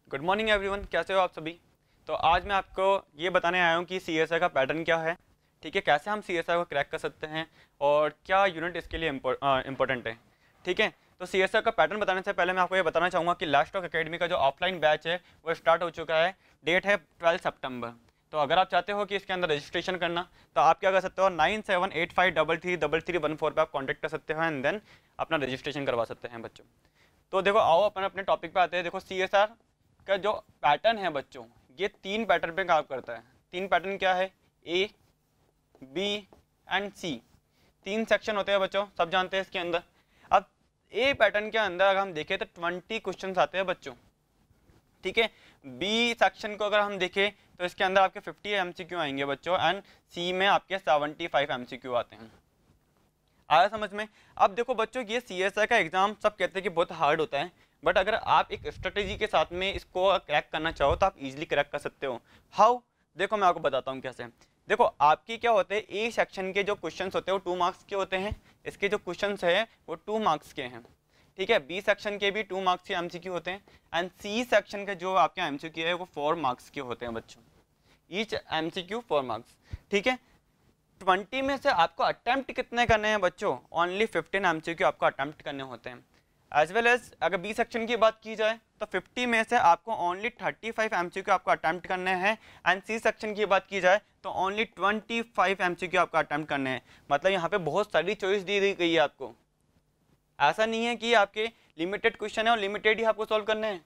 Good morning everyone, कैसे हो आप सभी। तो आज मैं आपको ये बताने आया हूँ कि सीएसआई का पैटर्न क्या है, ठीक है, कैसे हम सीएसआई को क्रैक कर सकते हैं और क्या यूनिट इसके लिए इम्पोर्टेंट है, ठीक है। तो सीएसआई का पैटर्न बताने से पहले मैं आपको ये बताना चाहूँगा कि लास्ट टॉक एकेडमी का जो ऑफलाइन बैच है वो स्टार्ट हो चुका है। डेट है 12 सितंबर। तो अगर आप चाहते हो कि इसके अंदर रजिस्ट्रेशन करना तो आप क्या कर सकते हो, 9785333314 पर आप कॉन्टैक्ट कर सकते हो एंड देन अपना रजिस्ट्रेशन करवा सकते हैं बच्चों। तो देखो, आओ अपन अपने टॉपिक पे आते हैं। देखो, सीएसआर का जो पैटर्न है बच्चों, ये 3 पैटर्न पे काम करता है। 3 पैटर्न क्या है, ए, बी एंड सी। 3 सेक्शन होते हैं बच्चों, सब जानते हैं इसके अंदर। अब ए पैटर्न के अंदर अगर हम देखें तो 20 क्वेश्चन आते हैं बच्चों, ठीक है। बी सेक्शन को अगर हम देखें तो इसके अंदर आपके 50 एमसीक्यू आएंगे बच्चों एंड सी में आपके 75 एमसीक्यू आते हैं। आया समझ में। अब देखो बच्चों, ये सीएसआई का एग्जाम सब कहते हैं कि बहुत हार्ड होता है, बट अगर आप एक स्ट्रेटेजी के साथ में इसको क्रैक करना चाहो तो आप इजीली क्रैक कर सकते हो। हाउ, देखो मैं आपको बताता हूँ कैसे। देखो, आपकी क्या होते हैं, ए सेक्शन के जो क्वेश्चंस होते हैं वो 2 मार्क्स के होते हैं। इसके जो क्वेश्चंस है वो 2 मार्क्स के हैं, ठीक है। बी सेक्शन के भी 2 मार्क्स के एमसीक्यू होते हैं एंड सी सेक्शन के जो आपके एमसीक्यू है वो 4 मार्क्स के होते हैं बच्चों। ईच एमसीक्यू 4 मार्क्स, ठीक है। 20 में से आपको अटेम्प्ट कितने करने हैं बच्चों, ओनली 15 एमसीक्यू आपको अटेम्प्ट करने होते हैं। एज वेल एज अगर बी सेक्शन की बात की जाए तो 50 में से आपको ओनली 35 एमसीक्यू आपको अटेम्प्ट करने हैं एंड सी सेक्शन की बात की जाए तो ओनली 25 एमसीक्यू आपको अटेम्प्ट करने हैं। मतलब यहाँ पे बहुत सारी चॉइस दी गई है आपको। ऐसा नहीं है कि आपके लिमिटेड क्वेश्चन है और लिमिटेड ही आपको सॉल्व करने हैं।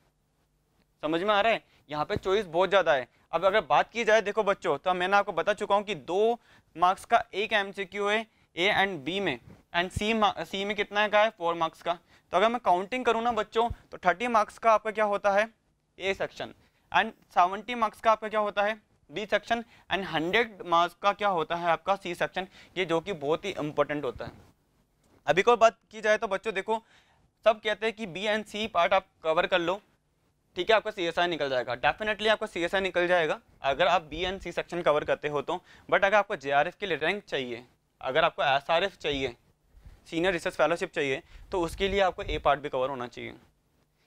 समझ में आ रहा है, यहाँ पे चॉइस बहुत ज़्यादा है। अब अगर बात की जाए देखो बच्चों, तो मैंने आपको बता चुका हूँ कि 2 मार्क्स का एक एमसीक्यू है ए एंड बी में एंड सी में कितना का है, 4 मार्क्स का। तो अगर मैं काउंटिंग करूँ ना बच्चों तो 30 मार्क्स का आपका क्या होता है ए सेक्शन एंड 70 मार्क्स का आपका क्या होता है बी सेक्शन एंड 100 मार्क्स का क्या होता है आपका सी सेक्शन, ये जो कि बहुत ही इंपॉर्टेंट होता है। अभी को बात की जाए तो बच्चों देखो, सब कहते हैं कि बी एंड सी पार्ट आप कवर कर लो, ठीक है, आपका सीएसआई निकल जाएगा। डेफिनेटली आपका सीएसआई निकल जाएगा अगर आप B and C section cover करते हो तो। बट अगर आपको जेआरएफ के लिए रैंक चाहिए, अगर आपको एसआरएफ चाहिए, सीनियर रिसर्च फेलोशिप चाहिए, तो उसके लिए आपको ए पार्ट भी कवर होना चाहिए,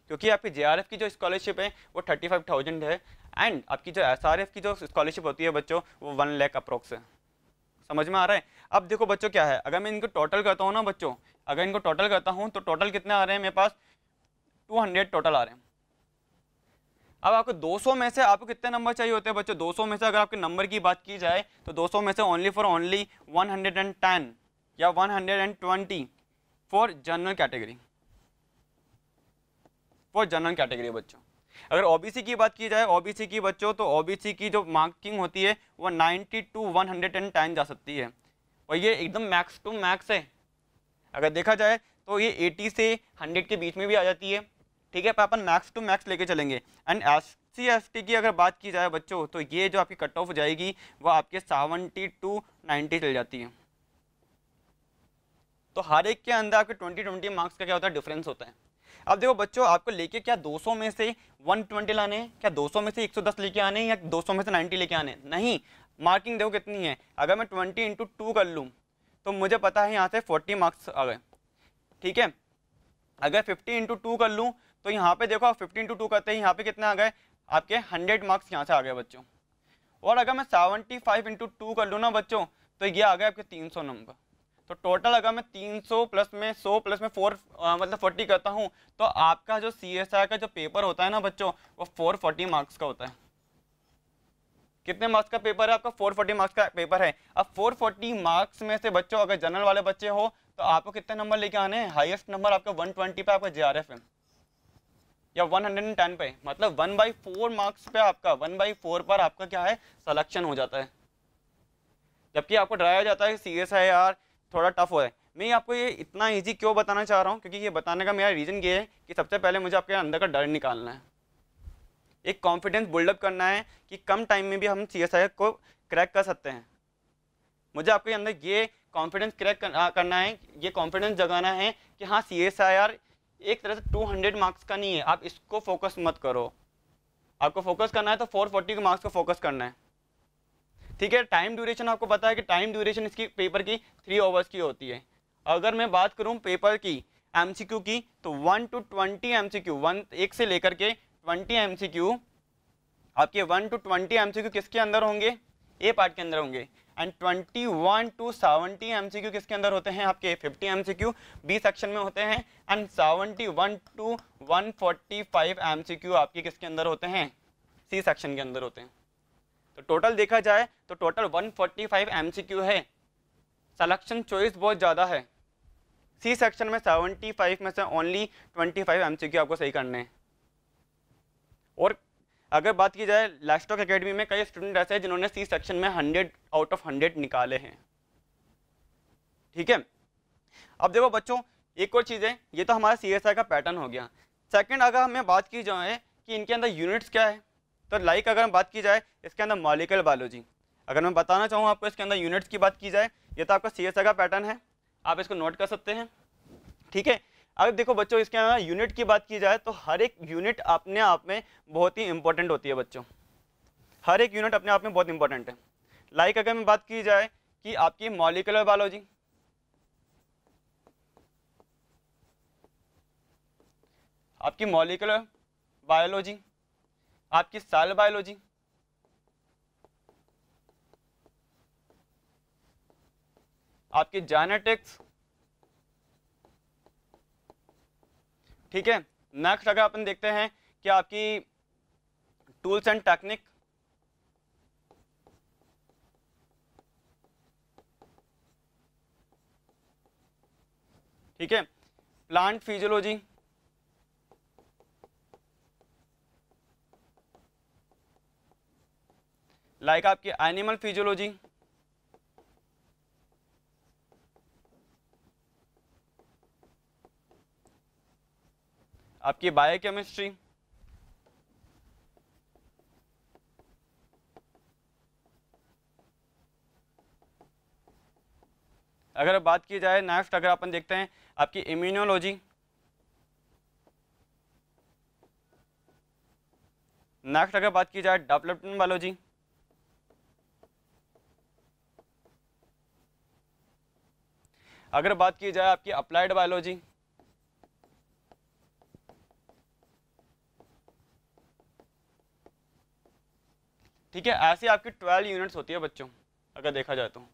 क्योंकि आपकी जेआरएफ की जो स्कॉलरशिप है वो 35,000 है एंड आपकी जो एसआरएफ की जो स्कॉलरशिप होती है बच्चों वो 1 लाख अप्रोक्स है। समझ में आ रहा है। अब देखो बच्चों क्या है, अगर मैं इनको टोटल करता हूँ ना बच्चों, अगर इनको टोटल करता हूँ तो टोटल कितने आ रहे हैं मेरे पास, 200 टोटल आ रहे हैं। अब आपको 200 में से आपको कितने नंबर चाहिए होते हैं बच्चों, 200 में से अगर आपके नंबर की बात की जाए तो 200 में से ओनली 110 या 120 फॉर जनरल कैटेगरी, बच्चों। अगर ओबीसी की बात की जाए, ओबीसी की बच्चों, तो ओबीसी की जो मार्किंग होती है वो 90 to 110 जा सकती है और ये एकदम मैक्स टू मैक्स है। अगर देखा जाए तो ये 80 से 100 के बीच में भी आ जाती है, ठीक है, पर अपन मैक्स टू मैक्स लेके चलेंगे। एंड SC ST की अगर बात की जाए बच्चों तो ये जो आपकी कट ऑफ हो जाएगी वो आपके 70 to 90 चल जाती है। तो हर एक के अंदर आपके 20 मार्क्स का क्या होता है, डिफरेंस होता है। अब देखो बच्चों, आपको लेके क्या 200 में से 120 लाने हैं, क्या 200 में से 110 लेके आने हैं या 200 में से 90 लेके आने हैं, नहीं। मार्किंग देखो कितनी है, अगर मैं 20 into 2 कर लूँ तो मुझे पता है यहाँ से 40 मार्क्स आ गए, ठीक है। अगर 50 into 2 कर लूँ तो यहाँ पे देखो, 50 into 2 करते हैं, यहाँ पे कितने आ गए आपके 100 मार्क्स यहाँ से आ गए बच्चों। और अगर मैं 75 into 2 कर लूँ ना बच्चों तो ये आ गए आपके 300 नंबर। तो टोटल अगर मैं 300 प्लस में 100 प्लस में 4 मतलब 40 करता हूँ तो आपका जो सीएसआई का जो पेपर होता है ना बच्चों वो 440 मार्क्स का होता है। कितने मार्क्स का पेपर है आपका, 440 मार्क्स का पेपर है। अब 440 मार्क्स में से बच्चों अगर जनरल वाले बच्चे हो तो आपको कितने नंबर लेके आने हैं, हाईएस्ट नंबर आपका 120 पे आपका जेआरएफ है या 110 पे, मतलब 1/4 मार्क्स पे आपका 1/4 पर आपका क्या है, सिलेक्शन हो जाता है। जबकि आपको डराया जाता है सीएसआई यार थोड़ा टफ हो है। मैं आपको ये इतना इजी क्यों बताना चाह रहा हूँ, क्योंकि ये बताने का मेरा रीज़न ये है कि सबसे पहले मुझे आपके अंदर का डर निकालना है, एक कॉन्फिडेंस बिल्डअप करना है कि कम टाइम में भी हम सीएसआई को क्रैक कर सकते हैं। मुझे आपके अंदर ये कॉन्फिडेंस क्रैक करना है, ये कॉन्फिडेंस जगाना है कि हाँ सीएसआईआर एक तरह से 200 मार्क्स का नहीं है, आप इसको फोकस मत करो। आपको फोकस करना है तो 440 मार्क्स को फोकस करना है, ठीक है। टाइम ड्यूरेशन आपको पता है कि टाइम ड्यूरेशन इसकी पेपर की 3 आवर्स की होती है। अगर मैं बात करूं पेपर की एमसीक्यू की तो 1 to 20 एमसीक्यू, 1 से लेकर के 20 MCQ, आपके 1 to 20 MCQ किसके अंदर होंगे, ए पार्ट के अंदर होंगे, एंड 21 to 70 MCQ किसके अंदर होते हैं, आपके 50 MCQ बी सेक्शन में होते हैं, एंड 71 to 145 MCQ आपके किसके अंदर होते हैं, सी सेक्शन के अंदर होते हैं। तो टोटल देखा जाए तो टोटल 145 MCQ है, सिलेक्शन चॉइस बहुत ज़्यादा है। सी सेक्शन में 75 में से ओनली 25 MCQ आपको सही करने हैं। और अगर बात की जाए लैस्टॉक एकेडमी में कई स्टूडेंट ऐसे हैं जिन्होंने सी सेक्शन में 100 आउट ऑफ 100 निकाले हैं। ठीक है, अब देखो बच्चों एक और चीज़ है, ये तो हमारा CSI का पैटर्न हो गया। सेकंड अगर हमें बात की जाए कि इनके अंदर यूनिट्स क्या है, तो लाइक अगर बात की जाए इसके अंदर मॉलिक्यूलर बायोलॉजी, अगर मैं बताना चाहूँ आपको इसके अंदर यूनिट्स की बात की जाए, ये तो आपका CSI का पैटर्न है, आप इसको नोट कर सकते हैं। ठीक है, अब देखो बच्चों इसके अंदर यूनिट की बात की जाए तो हर एक यूनिट अपने आप में बहुत ही इंपॉर्टेंट होती है बच्चों, हर एक यूनिट अपने आप में बहुत इंपॉर्टेंट है। लाइक अगर मैं बात की जाए कि आपकी मॉलिक्यूलर बायोलॉजी, आपकी मॉलिक्यूलर बायोलॉजी, आपकी सेल बायोलॉजी, आपकी जेनेटिक्स। ठीक है, नेक्स्ट अगर अपन देखते हैं कि आपकी टूल्स एंड टेक्निक, ठीक है, प्लांट फिजियोलॉजी, लाइक आपकी एनिमल फिजियोलॉजी, आपकी बायोकेमिस्ट्री, अगर बात की जाए नेक्स्ट अगर अपन देखते हैं आपकी इम्यूनोलॉजी, नेक्स्ट अगर बात की जाए डेवलपमेंट बायोलॉजी, अगर बात की जाए आपकी अप्लाइड बायोलॉजी, ठीक है, ऐसी आपकी 12 यूनिट्स होती है बच्चों अगर देखा जाए तो।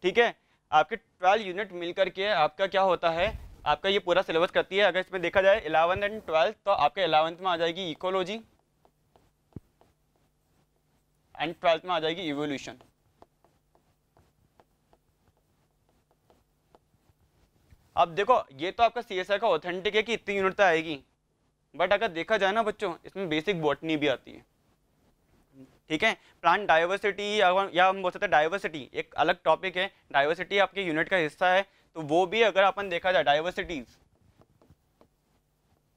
ठीक है, आपके 12 यूनिट मिल करके आपका क्या होता है, आपका ये पूरा सिलेबस करती है। अगर इसमें देखा जाए 11th एंड 12th तो आपके 11th में आ जाएगी इकोलॉजी एंड 12th में आ जाएगी इवोल्यूशन। अब देखो ये तो आपका CSI का ऑथेंटिक है कि इतनी यूनिट तो आएगी, बट अगर देखा जाए ना बच्चों इसमें बेसिक बॉटनी भी आती है। ठीक है, प्लांट डाइवर्सिटी या हम बोल सकते हैं डाइवर्सिटी एक अलग टॉपिक है, डाइवर्सिटी आपके यूनिट का हिस्सा है, तो वो भी अगर अपन देखा जाए डाइवर्सिटीज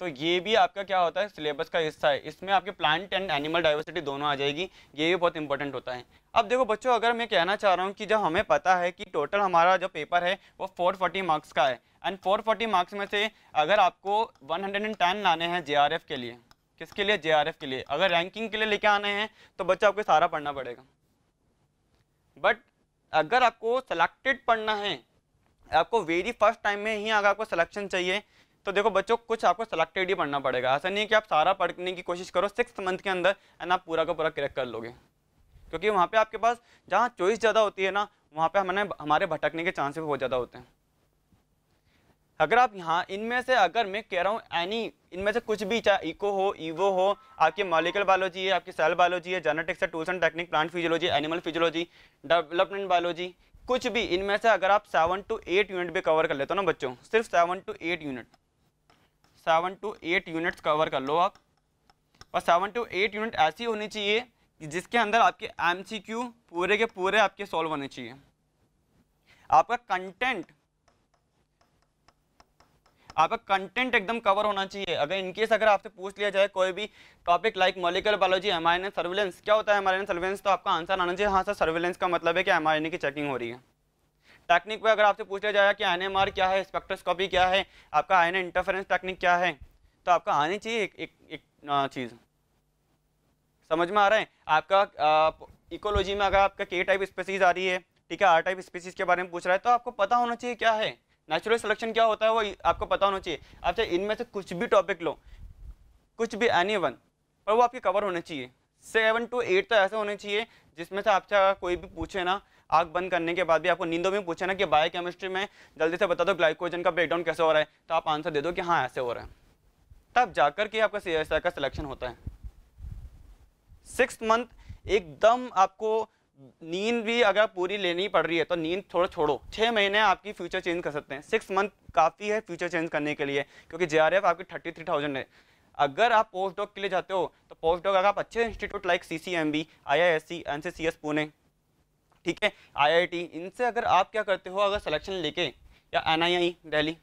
तो ये भी आपका क्या होता है सिलेबस का हिस्सा है। इसमें आपके प्लांट एंड एनिमल डाइवर्सिटी दोनों आ जाएगी, ये भी बहुत इंपॉर्टेंट होता है। अब देखो बच्चों अगर मैं कहना चाह रहा हूँ कि जब हमें पता है कि टोटल हमारा जो पेपर है वो 440 मार्क्स का है, एंड 440 मार्क्स में से अगर आपको 110 लाने हैं JRF के लिए, किसके लिए, JRF के लिए, अगर रैंकिंग के लिए लेके आने हैं तो बच्चा आपको सारा पढ़ना पड़ेगा। बट अगर आपको सेलेक्टेड पढ़ना है, आपको वेरी फर्स्ट टाइम में ही अगर आपको सिलेक्शन चाहिए तो देखो बच्चों कुछ आपको सेलेक्टेड ही पढ़ना पड़ेगा। ऐसा नहीं है कि आप सारा पढ़ने की कोशिश करो 6th मंथ के अंदर एंड आप पूरा का पूरा क्रैक कर लोगे, क्योंकि वहाँ पे आपके पास जहाँ चॉइस ज़्यादा होती है ना वहाँ पे हमारे भटकने के चांसेस बहुत ज़्यादा होते हैं। अगर आप यहाँ इनमें से अगर मैं कह रहा हूँ एनी इनमें से कुछ भी, चाहे इको हो, ईवो हो, आपकी मॉलिक्यूलर बायोलॉजी है, आपकी सेल बायोलॉजी है, जेनेटिक्स है, tools and technique, plant physiology, animal physiology, development biology, कुछ भी इनमें से अगर आप 7 to 8 यूनिट भी कवर कर लेते हो ना बच्चों, सिर्फ 7 to 8 यूनिट्स कवर कर लो आप, और 7 to 8 यूनिट ऐसी होनी चाहिए जिसके अंदर आपके MCQ पूरे के पूरे आपके सॉल्व होने चाहिए। आपका कंटेंट एकदम कवर होना चाहिए। अगर इनकेस अगर आपसे पूछ लिया जाए कोई भी topic like molecular biology, mRNA surveillance, क्या होता है mRNA सर्विलेंस, तो आपका आंसर आना चाहिए हाँ सर सर्विलेंस का मतलब है कि mRNA की चेकिंग हो रही है। टेक्निक पे अगर आपसे पूछ लिया जाए कि NMR क्या है, स्पेक्ट्रोस्कोपी क्या है, आपका आयन इंटरफेरेंस टेक्निक क्या है, तो आपका आनी चाहिए एक चीज़। समझ में आ रहा है? आपका इकोलॉजी में अगर आपका K टाइप स्पीसीज आ रही है, ठीक है, R टाइप स्पीसीज के बारे में पूछ रहा है, तो आपको पता होना चाहिए क्या है नेचुरल सिलेक्शन क्या होता है, वो आपको पता होना चाहिए। आप चाहे इनमें से कुछ भी टॉपिक लो, कुछ भी anyone, पर वो आपके कवर होने चाहिए। 7 to 8 तो ऐसे होने चाहिए जिसमें से आपसे कोई भी पूछे ना, आँख बंद करने के बाद भी आपको नींदों में पूछे ना कि बायोकेमिस्ट्री में जल्दी से बता दो ग्लाइकोजन का ब्रेकडाउन कैसे हो रहा है, तो आप आंसर दे दो कि हाँ ऐसे हो रहा है, तब जाकर के आपका CSIR का सिलेक्शन होता है। 6 मंथ एकदम आपको नींद भी अगर पूरी लेनी पड़ रही है तो नींद थोड़ा छोड़ो, 6 महीने आपकी फ्यूचर चेंज कर सकते हैं। 6 मंथ काफ़ी है फ्यूचर चेंज करने के लिए, क्योंकि JRF आपकी 33,000 है। अगर आप पोस्ट डॉक के लिए जाते हो तो पोस्ट डॉक अगर आप अच्छे institute like CCMB, IISc, NCCS Pune, ठीक है, IIT, इनसे अगर आप क्या करते हो, अगर सिलेक्शन लेके, या NII दिल्ली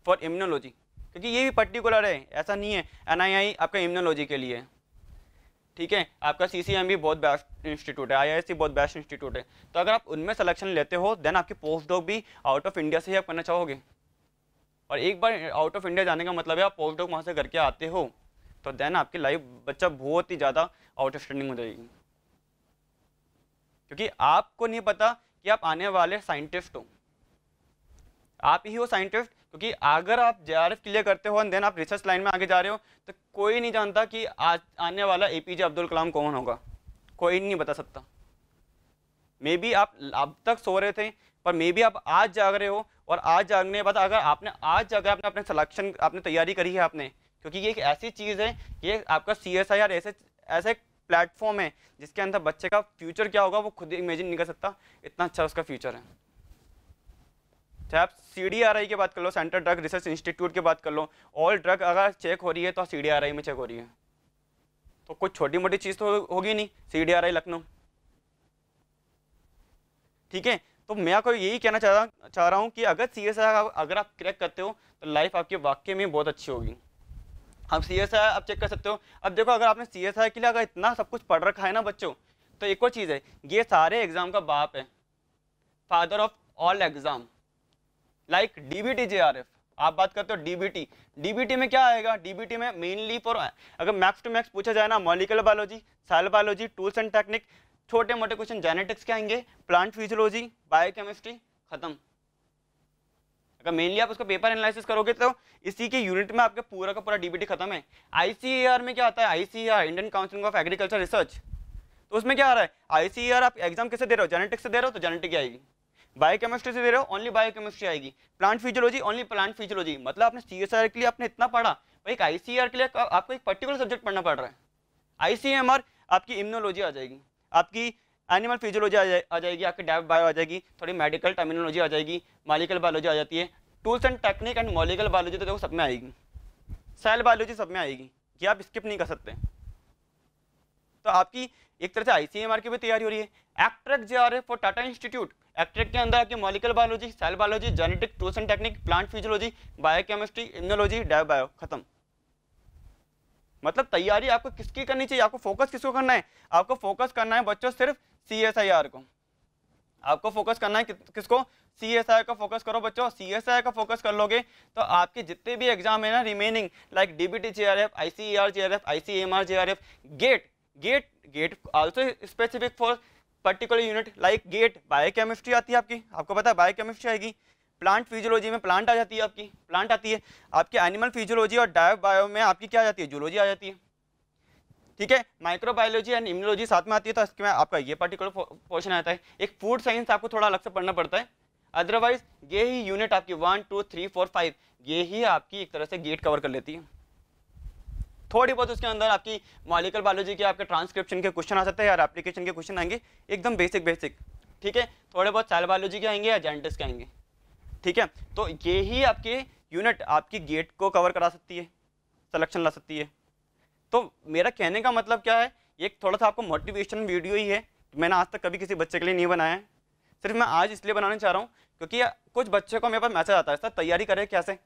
फॉर इम्यूनोलॉजी, क्योंकि ये भी पर्टिकुलर है, ऐसा नहीं है NII आपका इम्यूनोलॉजी के लिए, ठीक है, आपका CCMB बहुत बेस्ट इंस्टीट्यूट है, IISc बहुत बेस्ट इंस्टीट्यूट है। तो अगर आप उनमें सिलेक्शन लेते हो देन आपकी पोस्ट डॉक भी आउट ऑफ इंडिया से ही आप करना चाहोगे, और एक बार आउट ऑफ इंडिया जाने का मतलब है आप पोस्ट डॉक वहाँ से करके आते हो तो देन आपकी लाइफ बच्चा बहुत ही ज़्यादा आउटस्टैंडिंग हो जाएगी, क्योंकि आपको नहीं पता कि आप आने वाले साइंटिस्ट हो, आप ही हो साइंटिस्ट। क्योंकि अगर आप JRF क्लियर करते हो एंड देन आप रिसर्च लाइन में आगे जा रहे हो तो कोई नहीं जानता कि आज आने वाला APJ अब्दुल कलाम कौन होगा, कोई नहीं बता सकता। मे बी आप अब तक सो रहे थे, पर मे बी आप आज जाग रहे हो, और आज जागने के बाद अगर आपने आज जाकर आपने अपने सिलेक्शन आपने तैयारी करी है आपने, क्योंकि ये एक ऐसी चीज़ है, ये आपका CSIR ऐसे प्लेटफॉर्म है जिसके अंदर बच्चे का फ्यूचर क्या होगा वो खुद इमेजिन नहीं कर सकता, इतना अच्छा उसका फ्यूचर है। चाहे आप CDRI की बात कर लो, सेंट्रल ड्रग रिसर्च इंस्टीट्यूट की बात कर लो, ऑल ड्रग अगर चेक हो रही है तो CDRI में चेक हो रही है, तो कुछ छोटी मोटी चीज़ तो होगी नहीं, CDRI लखनऊ, ठीक है। तो मैं आपको यही कहना चाह रहा हूँ कि अगर CSIR अगर आप क्रैक करते हो तो लाइफ आपकी वाकई में बहुत अच्छी होगी। आप CSIR आप चेक कर सकते हो। अब देखो अगर आपने CSIR के लिए अगर इतना सब कुछ पढ़ रखा है ना बच्चों, तो एक और चीज़ है, ये सारे एग्जाम का बाप है, father of all exam, like DBT JRF। आप बात करते हो DBT में क्या आएगा, DBT में मेनली फॉर, अगर मैक्स टू मैक्स पूछा जाए ना, molecular biology, cell biology, tools and technique, छोटे मोटे क्वेश्चन जेनेटिक्स के आएंगे, प्लांट फिजियोलॉजी, बायोकेमिस्ट्री, खत्म। अगर मेनली आप उसका पेपर एनालिसिस करोगे तो इसी के यूनिट में आपका पूरा का पूरा DBT खत्म है। ICAR में क्या आता है, ICAR Indian council of agriculture research, तो उसमें क्या आ रहा है, ICAR आप एग्जाम किसे दे रहे हो, जेनेटिक्स से दे रहे हो तो जेनेटिक आएगी, बायोकेमिस्ट्री से दे रहे हो ओनली बायोकेमिस्ट्री आएगी, plant physiology only plant physiology. मतलब आपने CSIR के लिए आपने इतना पढ़ा, भाई एक ICAR के लिए आपको एक पर्टिकुलर सब्जेक्ट पढ़ना पड़ रहा है। ICMR आपकी इम्यूनोलॉजी आ जाएगी, आपकी एनिमल फिजियोलॉजी आ जाएगी, आपकी डेव बायो आ जाएगी, थोड़ी मेडिकल टर्मिनोलॉजी आ जाएगी, मॉलिक्यूलर बायोलॉजी आ जाती है, tools and technique and molecular biology तो देखो सब में आएगी, सेल बायोलॉजी सब में आएगी, ये आप स्किप नहीं कर सकते। तो आपकी एक तरह से ICMR की भी तैयारी हो रही है। ACTREC JRF for Tata institute, ACTREC के अंदर आपकी molecular biology, cell biology, genetic, tools and technique, plant physiology, biochemistry, immunology, dev bio, खत्म। मतलब तैयारी आपको किसकी करनी चाहिए, आपको फोकस किसको करना है, आपको फोकस करना है बच्चों सिर्फ CSIR को, आपको फोकस करना है किसको, CSIR का फोकस करो बच्चों। CSIR का फोकस कर लोगे तो आपके जितने भी एग्जाम है ना remaining, like DBT JRF, ICAR JRF, ICMR JRF, GATE also specific for particular unit, like GATE biochemistry आती है आपकी, आपको पता है बायोकेमिस्ट्री आएगी, प्लांट फिजियोलॉजी में प्लांट आ जाती है आपकी, प्लांट आती है आपकी, एनिमल फिजियोलॉजी और डायो बायो में आपकी क्या आ जाती है, जूलॉजी आ जाती है, ठीक है, माइक्रोबायोलॉजी एंड इम्यूनोलॉजी साथ में आती है, तो इसमें आपका ये पर्टिकुलर पोर्शन आता है। एक फूड साइंस आपको थोड़ा अलग से पढ़ना पड़ता है, अदरवाइज ये ही यूनिट आपकी 1 2 3 4 5 ये ही आपकी एक तरह से गेट कवर कर लेती है। थोड़ी बहुत उसके अंदर आपकी मॉलिक्यूलर बायोलॉजी के आपके ट्रांसक्रिप्शन के क्वेश्चन आ सकते हैं, या एप्लीकेशन के क्वेश्चन आएंगे एकदम बेसिक, ठीक है, थोड़े बहुत सेल बायोलॉजी के आएंगे या जेनेटिक्स के आएंगे, ठीक है। तो ये ही आपके यूनिट आपकी गेट को कवर करा सकती है, सिलेक्शन ला सकती है। तो मेरा कहने का मतलब क्या है, एक थोड़ा सा आपको मोटिवेशन वीडियो ही है, मैंने आज तक कभी किसी बच्चे के लिए नहीं बनाया है, सिर्फ मैं आज इसलिए बनाना चाह रहा हूँ क्योंकि कुछ बच्चे को मेरे पास मैसेज आता है, सर तैयारी करें कैसे।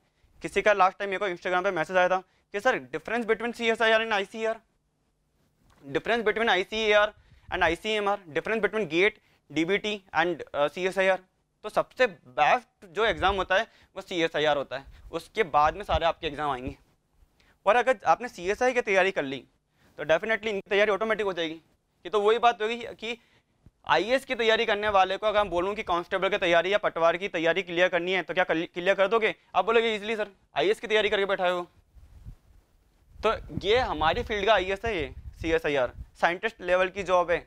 किसी का लास्ट टाइम मेरे को इंस्टाग्राम पे मैसेज आया था कि sir difference between CSIR and ICAR, difference between ICAR and ICMR, difference between GATE, DBT and CSIR। तो सबसे बेस्ट जो एग्ज़ाम होता है वो CSIR होता है, उसके बाद में सारे आपके एग्ज़ाम आएंगे। और अगर आपने CSI की तैयारी कर ली तो डेफिनेटली इनकी तैयारी ऑटोमेटिक हो जाएगी। ये तो वही बात होगी कि IAS की तैयारी करने वाले को अगर मैं बोलूँ कि कांस्टेबल की तैयारी या पटवार की तैयारी क्लियर करनी है तो क्या क्लियर कर दोगे, आप बोलोगे इजीली सर IAS की तैयारी करके बैठाए हो। तो ये हमारी फील्ड का IAS है, ये CSIR साइंटिस्ट लेवल की जॉब है,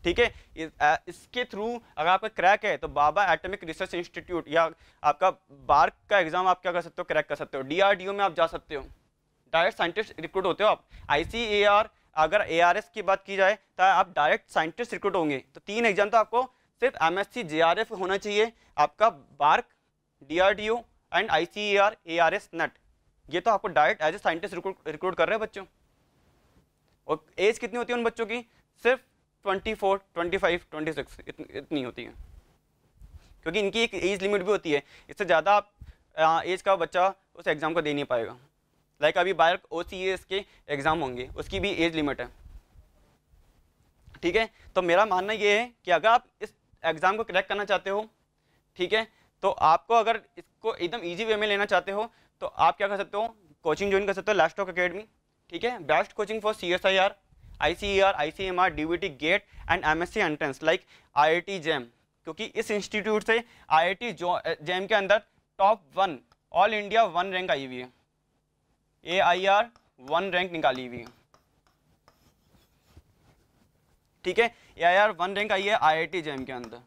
ठीक है। इसके थ्रू अगर आपका क्रैक है तो बाबा एटॉमिक रिसर्च इंस्टीट्यूट या आपका बार्क का एग्जाम आप क्या कर सकते हो, क्रैक कर सकते हो। DRDO में आप जा सकते हो, डायरेक्ट साइंटिस्ट रिक्रूट होते हो आप। ICAR, अगर ARS की बात की जाए तो आप डायरेक्ट साइंटिस्ट रिक्रूट होंगे। तो 3 एग्जाम तो आपको सिर्फ MSc JRF होना चाहिए, आपका BARC, DRDO and ICAR ARS NET, ये तो आपको direct as a scientist recruit कर रहे हैं बच्चों। और एज कितनी होती है उन बच्चों की, सिर्फ 24, 25, 26 इतनी होती है, क्योंकि इनकी एक एज लिमिट भी होती है। इससे ज़्यादा आप एज का बच्चा उस एग्ज़ाम को दे नहीं पाएगा। लाइक अभी बायर OCAS के एग्ज़ाम होंगे, उसकी भी एज लिमिट है, ठीक है। तो मेरा मानना ये है कि अगर आप इस एग्ज़ाम को क्रैक करना चाहते हो, ठीक है, तो आपको अगर इसको एकदम ईजी वे में लेना चाहते हो तो आप क्या कर सकते हो, कोचिंग ज्वाइन कर सकते हो लैशटॉक अकेडमी, ठीक है। Best coaching for CSIR, ICAR, ICMR, DVT, GATE and MSc entrance like IIT JAM, क्योंकि इस इंस्टीट्यूट से IIT JAM के अंदर टॉप 1 ऑल इंडिया 1 रैंक आई हुई है, AIR 1 रैंक निकाली हुई है, ठीक है। AIR 1 रैंक आई है IIT JAM के अंदर,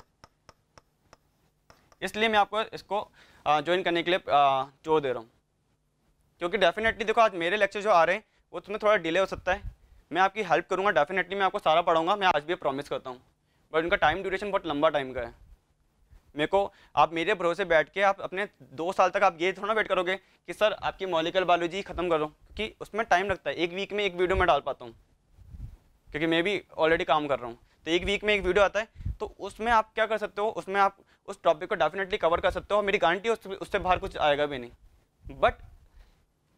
इसलिए मैं आपको इसको ज्वाइन करने के लिए जोर दे रहा हूँ। क्योंकि डेफिनेटली देखो आज मेरे लेक्चर जो आ रहे हैं वो तुम्हें थोड़ा डिले हो सकता है, मैं आपकी हेल्प करूँगा, डेफिनेटली मैं आपको सारा पढ़ाऊँगा, मैं आज भी प्रॉमिस करता हूँ। बट उनका टाइम ड्यूरेशन बहुत लंबा टाइम का है। मेरे को आप मेरे भरोसे बैठ के आप अपने 2 साल तक आप ये थोड़ा वेट करोगे कि सर आपकी मॉलिक्यूलर बायोलॉजी खत्म करो, क्योंकि उसमें टाइम लगता है। 1 वीक में 1 वीडियो मैं डाल पाता हूँ, क्योंकि मैं भी ऑलरेडी काम कर रहा हूँ। तो 1 वीक में 1 वीडियो आता है, तो उसमें आप क्या कर सकते हो, उसमें आप उस टॉपिक को डेफिनेटली कवर कर सकते हो। मेरी गारंटी उससे बाहर कुछ आएगा भी नहीं। बट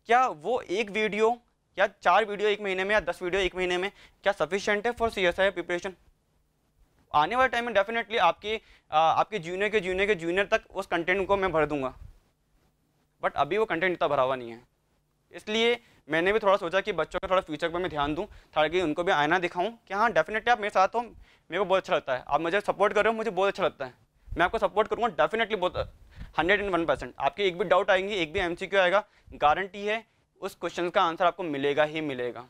क्या वो 1 वीडियो या 4 वीडियो 1 महीने में या 10 वीडियो 1 महीने में क्या सफिशिएंट है फॉर CSIR प्रिपरेशन? आने वाले टाइम में डेफिनेटली आपके जूनियर तक उस कंटेंट को मैं भर दूंगा, बट अभी वो कंटेंट इतना भरा हुआ नहीं है। इसलिए मैंने भी थोड़ा सोचा कि बच्चों का थोड़ा फ्यूचर पर मैं ध्यान दूं, ताकि उनको भी आईना दिखाऊं कि हाँ डेफिनेटली आप मेरे साथ हो, मेरे को बहुत अच्छा लगता है, आप मुझे सपोर्ट कर रहे हो, मुझे बहुत अच्छा लगता है, मैं आपको सपोर्ट करूँगा डेफिनेटली बहुत 101%। आपके एक भी डाउट आएंगे, एक भी MCQ आएगा, गारंटी है उस क्वेश्चन का आंसर आपको मिलेगा ही मिलेगा।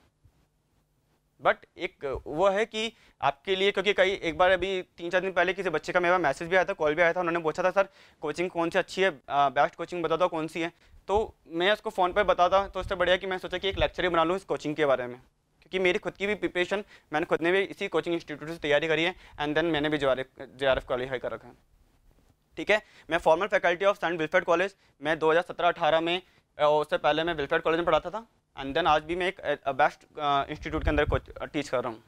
बट एक वो है कि आपके लिए, क्योंकि एक बार अभी 3-4 दिन पहले किसी बच्चे का मेरा मैसेज भी आया था, कॉल भी आया था, उन्होंने पूछा था सर कोचिंग कौन सी अच्छी है, बेस्ट कोचिंग बता दो कौन सी है। तो मैं उसको फ़ोन पर बताता, तो उससे बढ़िया कि मैं सोचा कि एक लेक्चर ही बना लूँ इस कोचिंग के बारे में, क्योंकि मेरी खुद की भी प्रिपरेशन, मैंने खुद ने भी इसी कोचिंग इंस्टीट्यूट से तैयारी करी है, एंड देन मैंने भी JRF क्वालिफाई कर रखा है, ठीक है। मैं formal faculty of saint Wilfred college, मैं 2017-18 में, उससे पहले मैं विल्फ्रेड कॉलेज में पढ़ाता था, एंड देन आज भी मैं एक बेस्ट इंस्टीट्यूट के अंदर टीच कर रहा हूँ।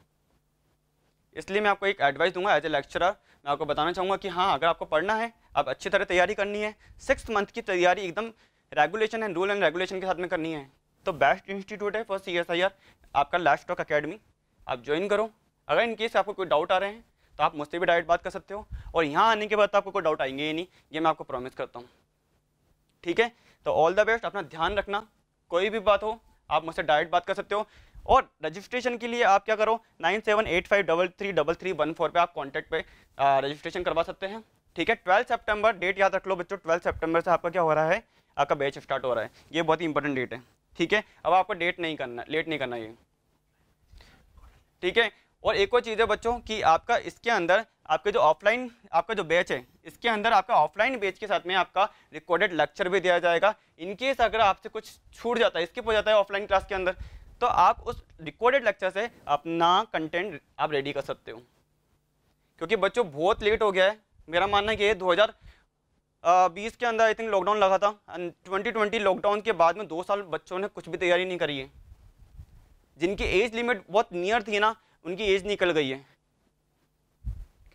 इसलिए मैं आपको एक एडवाइस दूंगा एज ए लेक्चरर, मैं आपको बताना चाहूँगा कि हाँ अगर आपको पढ़ना है, आप अच्छी तरह तैयारी करनी है, 6 मंथ की तैयारी एकदम regulation and rule and regulation के साथ में करनी है, तो बेस्ट इंस्टीट्यूट है फॉर CSIR आपका लैशटॉक अकेडमी, आप ज्वाइन करो। अगर इनकेस आपको कोई डाउट आ रहे हैं तो आप मुझसे भी डायरेक्ट बात कर सकते हो, और यहाँ आने के बाद आपको कोई डाउट आएंगे ही नहीं, ये मैं आपको प्रॉमिस करता हूँ, ठीक है। तो ऑल द बेस्ट, अपना ध्यान रखना, कोई भी बात हो आप मुझसे डायरेक्ट बात कर सकते हो। और रजिस्ट्रेशन के लिए आप क्या करो, 9785333314 पे आप कॉन्टैक्ट पे रजिस्ट्रेशन करवा सकते हैं, ठीक है। 12 सितंबर डेट याद रख लो बच्चों, 12 सितंबर से आपका क्या हो रहा है, आपका बैच स्टार्ट हो रहा है, ये बहुत ही इंपॉर्टेंट डेट है, ठीक है। अब आपको लेट नहीं करना ये, ठीक है। और एक और चीज़ है बच्चों कि आपका इसके अंदर आपके जो ऑफलाइन आपका जो बैच है, इसके अंदर आपका ऑफलाइन बैच के साथ में आपका रिकॉर्डेड लेक्चर भी दिया जाएगा। इनकेस अगर आपसे कुछ छूट जाता है, स्किप हो जाता है ऑफलाइन क्लास के अंदर, तो आप उस रिकॉर्डेड लेक्चर से अपना कंटेंट आप रेडी कर सकते हो, क्योंकि बच्चों बहुत लेट हो गया है। मेरा मानना है कि 2020 के अंदर आई थिंक लॉकडाउन लगा था, 2020 लॉकडाउन के बाद में 2 साल बच्चों ने कुछ भी तैयारी नहीं करी है। जिनकी एज लिमिट बहुत नियर थी ना, उनकी एज निकल गई है,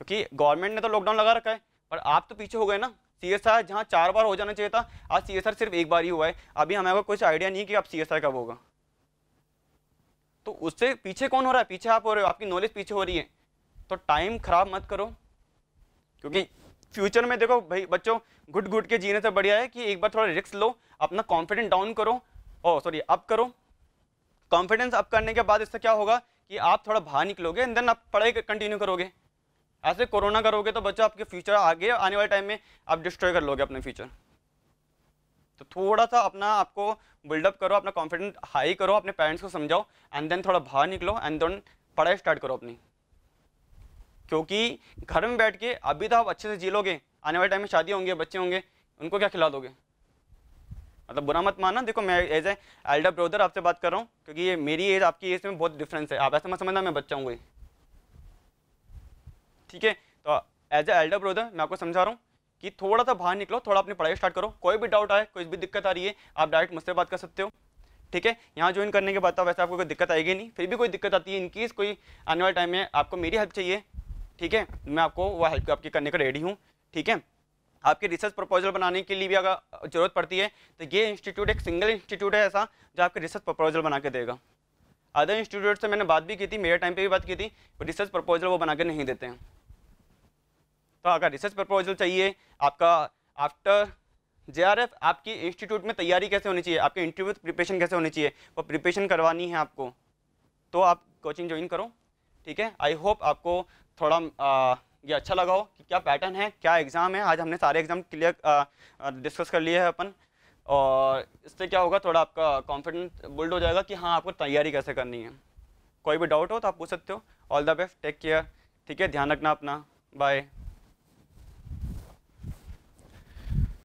क्योंकि गवर्नमेंट ने तो लॉकडाउन लगा रखा है, पर आप तो पीछे हो गए ना। CSIR जहाँ 4 बार हो जाना चाहिए था, आज CSIR सिर्फ 1 बार ही हुआ है। अभी हमारे को कुछ आइडिया नहीं कि आप CSIR कब होगा, तो उससे पीछे कौन हो रहा है, पीछे आप हो रहे हो, आपकी नॉलेज पीछे हो रही है। तो टाइम खराब मत करो, क्योंकि फ्यूचर में देखो भाई बच्चों, घुट के जीने से बढ़िया है कि एक बार थोड़ा रिस्क लो, अपना कॉन्फिडेंस डाउन करो, अप करो। कॉन्फिडेंस अप करने के बाद इससे क्या होगा कि आप थोड़ा बाहर निकलोगे, एंड देन आप पढ़ाई कंटिन्यू करोगे। ऐसे कोरोना करोगे तो बच्चों आपके फ्यूचर आगे आने वाले टाइम में आप डिस्ट्रॉय कर लोगे अपने फ्यूचर। तो थोड़ा सा अपना आपको बिल्डअप करो, अपना कॉन्फिडेंस हाई करो, अपने पेरेंट्स को समझाओ एंड देन थोड़ा बाहर निकलो एंड देन पढ़ाई स्टार्ट करो अपनी। क्योंकि घर में बैठ के अभी तो आप अच्छे से जी लोगे, आने वाले टाइम में शादी होंगे, बच्चे होंगे, उनको क्या खिला दोगे? मतलब बुरा मत मानना, देखो मैं एज ए एल्डर ब्रदर आपसे बात कर रहा हूँ, क्योंकि ये मेरी एज आपकी एज में बहुत डिफरेंस है, आप ऐसा मत समझना मैं बच्चा हूँ कोई, ठीक है? तो एज ए एल्डर ब्रदर मैं आपको समझा रहा हूँ कि थोड़ा सा बाहर निकलो, थोड़ा अपनी पढ़ाई स्टार्ट करो, कोई भी डाउट आए, कोई भी दिक्कत आ रही है, आप डायरेक्ट मुझसे बात कर सकते हो, ठीक है? यहाँ ज्वाइन करने के बाद तो वैसे आपको कोई दिक्कत आएगी नहीं, फिर भी कोई दिक्कत आती है, इनकेस कोई आने वाले टाइम में आपको मेरी हेल्प चाहिए, ठीक है, मैं आपको वो हेल्प आपकी करने का रेडी हूँ, ठीक है? आपके रिसर्च प्रपोजल बनाने के लिए भी अगर जरूरत पड़ती है तो ये इंस्टीट्यूट एक सिंगल इंस्टीट्यूट है ऐसा जो आपके रिसर्च प्रपोजल बना के देगा। अदर इंस्टीट्यूट से मैंने बात भी की थी, मेरे टाइम पे भी बात की थी, रिसर्च प्रपोजल वो बना के नहीं देते हैं। तो अगर रिसर्च प्रपोजल चाहिए आपका आफ्टर JRF, आपकी इंस्टीट्यूट में तैयारी कैसे होनी चाहिए, आपके इंटरव्यू प्रिपरेशन कैसे होनी चाहिए, वो प्रिपरेशन करवानी है आपको, तो आप कोचिंग ज्वाइन करो, ठीक है? आई होप आपको थोड़ा ये अच्छा लगा हो कि क्या पैटर्न है, क्या एग्ज़ाम है। आज हमने सारे एग्ज़ाम क्लियर डिस्कस कर लिए हैं अपन, और इससे क्या होगा, थोड़ा आपका कॉन्फिडेंस बिल्ड हो जाएगा कि हाँ आपको तैयारी कैसे करनी है। कोई भी डाउट हो तो आप पूछ सकते हो। All the best, take care, ठीक है? ध्यान रखना अपना, बाय।